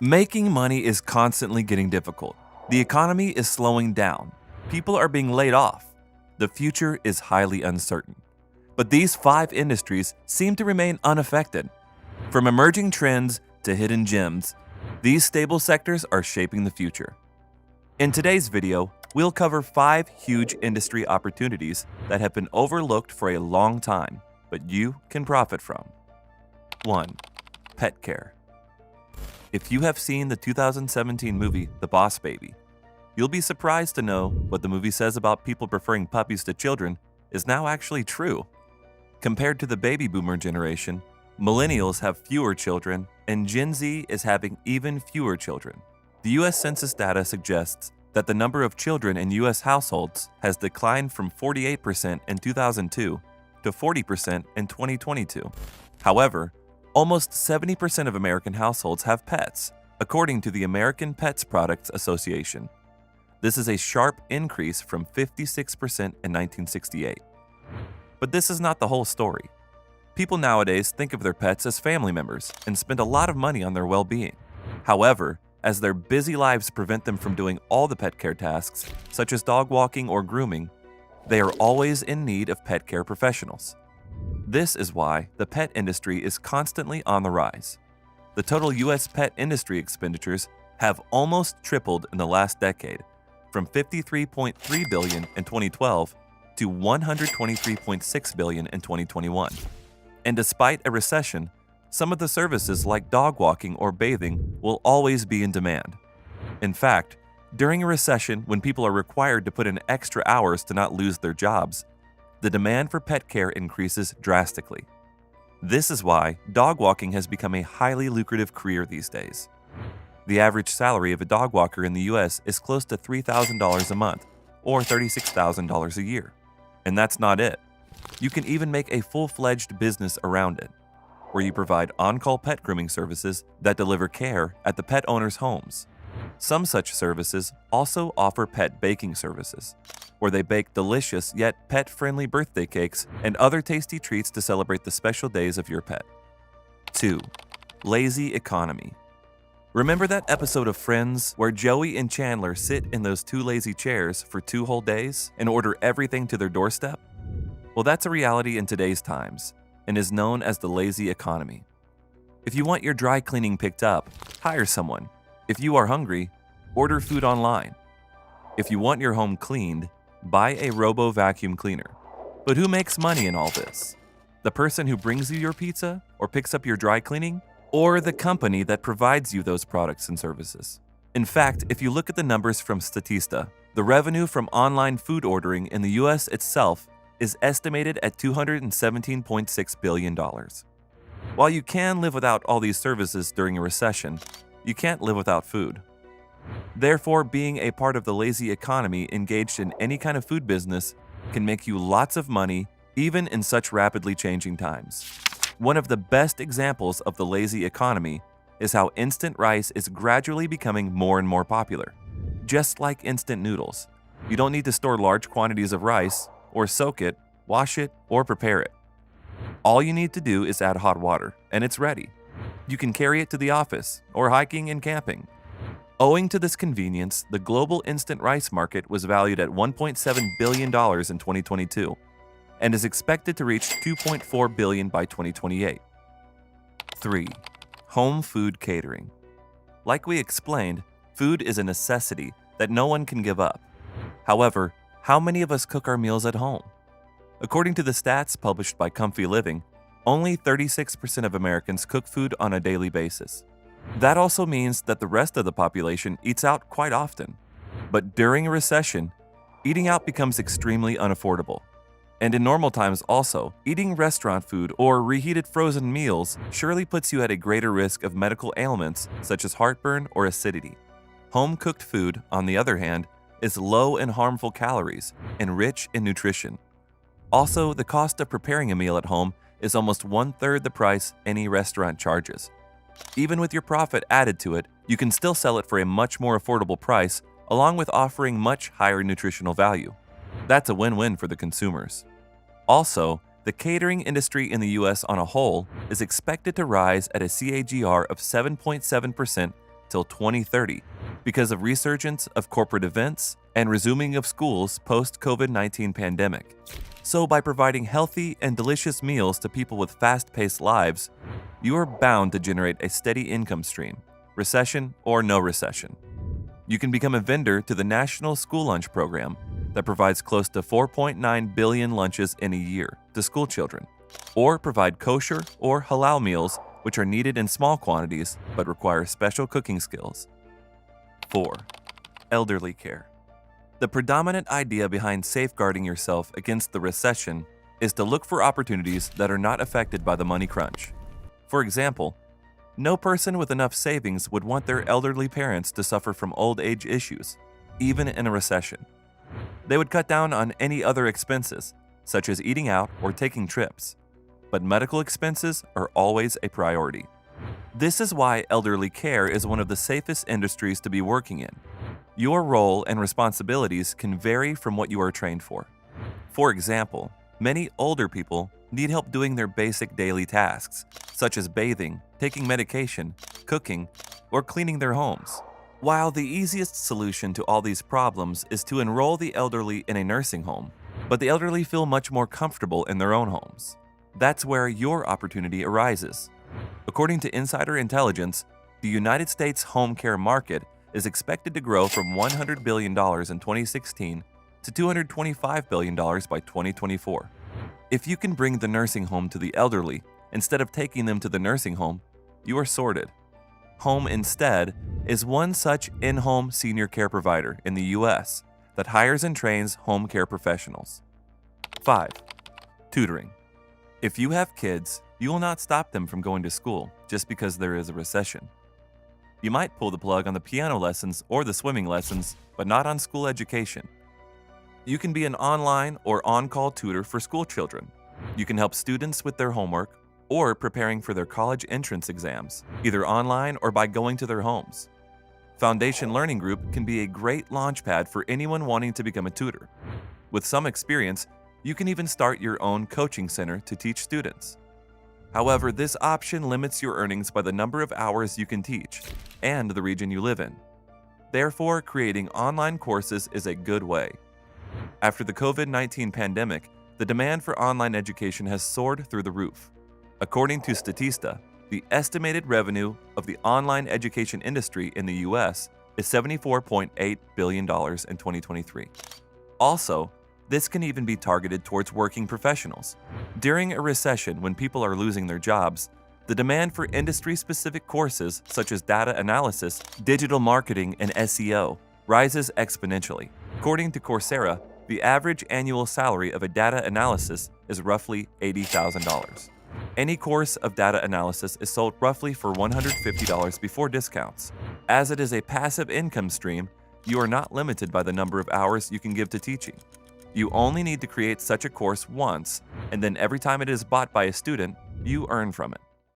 Making money is constantly getting difficult. The economy is slowing down. People are being laid off. The future is highly uncertain. But these 5 industries seem to remain unaffected. From emerging trends to hidden gems, these stable sectors are shaping the future. In today's video, we'll cover 5 huge industry opportunities that have been overlooked for a long time, but you can profit from. 1. Pet care. If you have seen the 2017 movie The Boss Baby, you'll be surprised to know what the movie says about people preferring puppies to children is now actually true. Compared to the baby boomer generation, millennials have fewer children, and Gen Z is having even fewer children. The US Census data suggests that the number of children in US households has declined from 48% in 2002 to 40% in 2022. However, almost 70% of American households have pets, according to the American Pets Products Association. This is a sharp increase from 56% in 1968. But this is not the whole story. People nowadays think of their pets as family members and spend a lot of money on their well-being. However, as their busy lives prevent them from doing all the pet care tasks, such as dog walking or grooming, they are always in need of pet care professionals. This is why the pet industry is constantly on the rise. The total US pet industry expenditures have almost tripled in the last decade, from $53.3 billion in 2012 to $123.6 billion in 2021. And despite a recession, some of the services like dog walking or bathing will always be in demand. In fact, during a recession when people are required to put in extra hours to not lose their jobs, the demand for pet care increases drastically. This is why dog walking has become a highly lucrative career these days. The average salary of a dog walker in the US is close to $3,000 a month, or $36,000 a year. And that's not it. You can even make a full-fledged business around it, where you provide on-call pet grooming services that deliver care at the pet owner's homes. Some such services also offer pet baking services, where they bake delicious yet pet-friendly birthday cakes and other tasty treats to celebrate the special days of your pet. 2. Lazy economy. Remember that episode of Friends where Joey and Chandler sit in those 2 lazy chairs for 2 whole days and order everything to their doorstep? Well, that's a reality in today's times and is known as the lazy economy. If you want your dry cleaning picked up, hire someone. If you are hungry, order food online. If you want your home cleaned, buy a robo vacuum cleaner. But who makes money in all this? The person who brings you your pizza or picks up your dry cleaning? Or the company that provides you those products and services? In fact, if you look at the numbers from Statista, the revenue from online food ordering in the US itself is estimated at $217.6 billion. While you can live without all these services during a recession, you can't live without food. Therefore, being a part of the lazy economy engaged in any kind of food business can make you lots of money even in such rapidly changing times. One of the best examples of the lazy economy is how instant rice is gradually becoming more and more popular. Just like instant noodles, you don't need to store large quantities of rice or soak it, wash it, or prepare it. All you need to do is add hot water, and it's ready. You can carry it to the office or hiking and camping. Owing to this convenience, the global instant rice market was valued at $1.7 billion in 2022 and is expected to reach $2.4 billion by 2028. 3. Home food catering. Like we explained, food is a necessity that no one can give up. However, how many of us cook our meals at home? According to the stats published by Comfy Living, only 36% of Americans cook food on a daily basis. That also means that the rest of the population eats out quite often. But during a recession, eating out becomes extremely unaffordable. And in normal times also, eating restaurant food or reheated frozen meals surely puts you at a greater risk of medical ailments such as heartburn or acidity. Home-cooked food, on the other hand, is low in harmful calories and rich in nutrition. Also, the cost of preparing a meal at home is almost 1/3 the price any restaurant charges. Even with your profit added to it, you can still sell it for a much more affordable price, along with offering much higher nutritional value. That's a win-win for the consumers. Also, the catering industry in the US on a whole is expected to rise at a CAGR of 7.7% till 2030 because of resurgence of corporate events and resuming of schools post-COVID-19 pandemic. So by providing healthy and delicious meals to people with fast-paced lives, you are bound to generate a steady income stream, recession or no recession. You can become a vendor to the National School Lunch Program that provides close to 4.9 billion lunches in a year to school children, or provide kosher or halal meals which are needed in small quantities but require special cooking skills. 4. Elderly care. The predominant idea behind safeguarding yourself against the recession is to look for opportunities that are not affected by the money crunch. For example, no person with enough savings would want their elderly parents to suffer from old age issues, even in a recession. They would cut down on any other expenses, such as eating out or taking trips, but medical expenses are always a priority. This is why elderly care is one of the safest industries to be working in. Your role and responsibilities can vary from what you are trained for. For example, many older people need help doing their basic daily tasks, such as bathing, taking medication, cooking, or cleaning their homes. While the easiest solution to all these problems is to enroll the elderly in a nursing home, but the elderly feel much more comfortable in their own homes. That's where your opportunity arises. According to Insider Intelligence, the United States home care market is expected to grow from $100 billion in 2016 to $225 billion by 2024. If you can bring the nursing home to the elderly instead of taking them to the nursing home, you are sorted. Home Instead is one such in-home senior care provider in the U.S. that hires and trains home care professionals. 5. Tutoring. If you have kids, you will not stop them from going to school just because there is a recession. You might pull the plug on the piano lessons or the swimming lessons, but not on school education. You can be an online or on-call tutor for school children. You can help students with their homework or preparing for their college entrance exams, either online or by going to their homes. Foundation Learning Group can be a great launchpad for anyone wanting to become a tutor. With some experience, you can even start your own coaching center to teach students. However, this option limits your earnings by the number of hours you can teach and the region you live in. Therefore, creating online courses is a good way. After the COVID-19 pandemic, the demand for online education has soared through the roof. According to Statista, the estimated revenue of the online education industry in the U.S. is $74.8 billion in 2023. Also, this can even be targeted towards working professionals. During a recession when people are losing their jobs, the demand for industry-specific courses such as data analysis, digital marketing, and SEO rises exponentially. According to Coursera, the average annual salary of a data analysis is roughly $80,000. Any course of data analysis is sold roughly for $150 before discounts. As it is a passive income stream, you are not limited by the number of hours you can give to teaching. You only need to create such a course once, and then every time it is bought by a student, you earn from it.